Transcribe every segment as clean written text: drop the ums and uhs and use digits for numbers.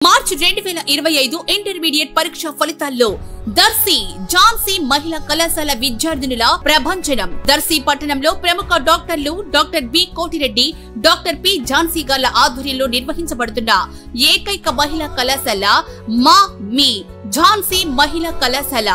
మార్చి 2025 intermediate పరీక్ష ఫలితాల్లో దర్శి ఝాన్సీ మహిళా కళాశాల విద్యార్థినుల ప్రభంజనం. దర్శి పట్టణంలో ప్రముఖ డాక్టర్లు doctor B Kotireddy, doctor P Jhansi గార్ల ఆధ్వర్యంలో నిర్వహించబడుతున్న ఏకైక మహిళా కళాశాల మీ ఝాన్సీ మహిళా కళాశాల.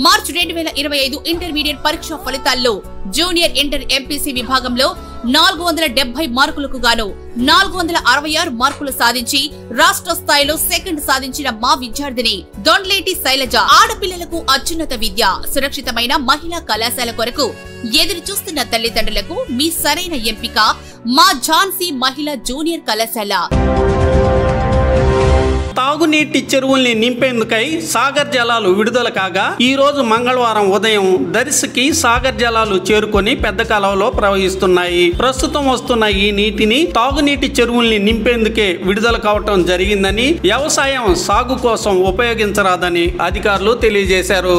మార్చి 2025 ఇంటర్మీడియట్ పరీక్ష ఫలితాల్లో జూనియర్ ఇంటర్ ఎంపీసీ విభాగంలో 470 మార్కులకు గాను 466 మార్కులు సాధించి రాష్ట్ర స్థాయిలో సెకండ్ సాధించిన మా విద్యార్థిని దొండ్లేటి శైలజ. ఆడపిల్లలకు అత్యున్నత విద్య, సురక్షితమైన మహిళా కళాశాల కొరకు ఎదురు చూస్తున్న తల్లిదండ్రులకు మీ సరైన ఎంపిక మా ఝాన్సీ మహిళా జూనియర్ కళాశాల. తాగునీటి చెరువుల్ని నింపేందుకై సాగర్ జలాలు విడుదల కాగా ఈ రోజు మంగళవారం ఉదయం దర్శికి సాగర్ జలాలు చేరుకొని పెద్ద కాలువలో ప్రవహిస్తున్నాయి. ప్రస్తుతం వస్తున్న ఈ నీటిని తాగునీటి చెరువుల్ని నింపేందుకే విడుదల కావటం జరిగిందని, వ్యవసాయం సాగు కోసం ఉపయోగించరాదని అధికారులు తెలియజేశారు.